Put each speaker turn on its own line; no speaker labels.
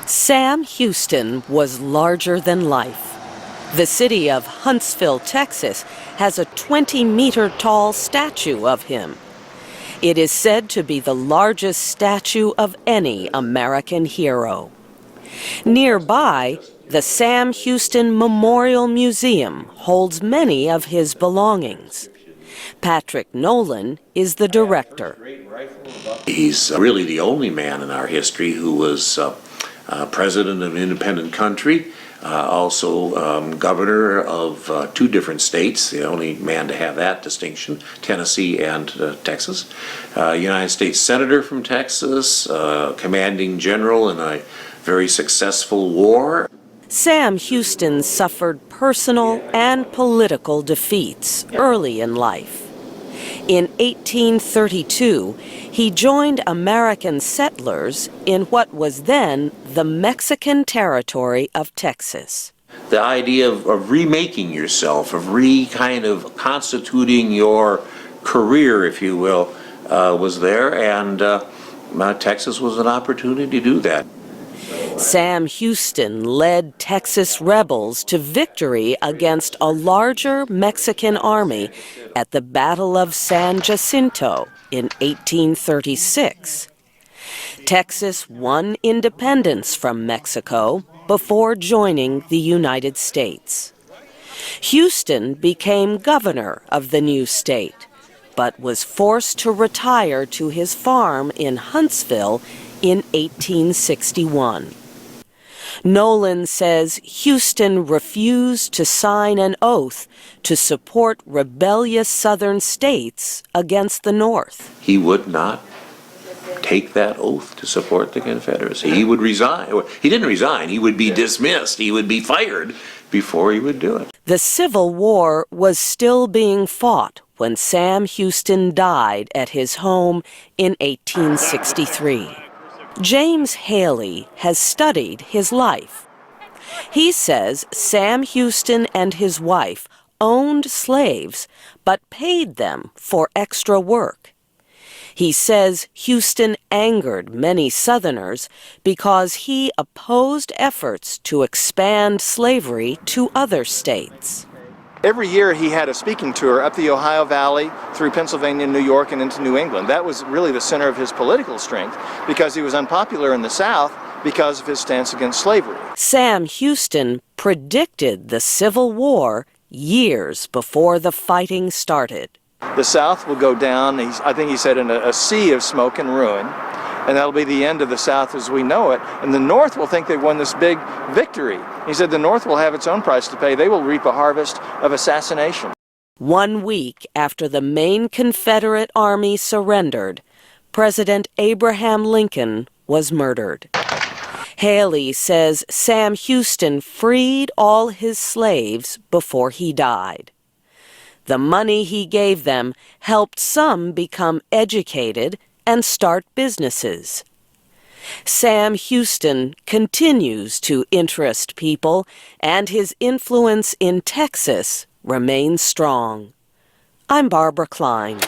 Sam Houston was larger than life. The city of Huntsville, Texas, has a 20-meter-tall statue of him. It is said to be the largest statue of any American hero. Nearby, the Sam Houston Memorial Museum holds many of his belongings. Patrick Nolan is the director.
He's really the only man in our history who was president of an independent country, also governor of two different states, the only man to have that distinction, Tennessee and Texas, United States Senator from Texas, commanding general in a very successful war.
Sam Houston suffered personal and political defeats early in life. In 1832, he joined American settlers in what was then the Mexican territory of Texas.
The idea of remaking yourself, of kind of constituting your career, if you will, was there, and Texas was an opportunity to do that.
Sam Houston led Texas rebels to victory against a larger Mexican army at the Battle of San Jacinto in 1836. Texas won independence from Mexico before joining the United States. Houston became governor of the new state, but was forced to retire to his farm in Huntsville in 1861. Nolan says Houston refused to sign an oath to support rebellious southern states against the North.
He would not take that oath to support the Confederacy. He would resign. He didn't resign. He would be dismissed. He would be fired before he would do it.
The Civil War was still being fought when Sam Houston died at his home in 1863. James Haley has studied his life. He says Sam Houston and his wife owned slaves but paid them for extra work. He says Houston angered many Southerners because he opposed efforts to expand slavery to other states.
Every year he had a speaking tour up the Ohio Valley, through Pennsylvania, New York, and into New England. That was really the center of his political strength because he was unpopular in the South because of his stance against slavery.
Sam Houston predicted the Civil War years before the fighting started.
The South will go down, I think he said, in a sea of smoke and ruin, and that'll be the end of the South as we know it. And the North will think they've won this big victory. He said the North will have its own price to pay. They will reap a harvest of assassination.
1 week after the main Confederate Army surrendered, President Abraham Lincoln was murdered. Haley says Sam Houston freed all his slaves before he died. The money he gave them helped some become educated and start businesses. Sam Houston continues to interest people, and his influence in Texas remains strong. I'm Barbara Klein.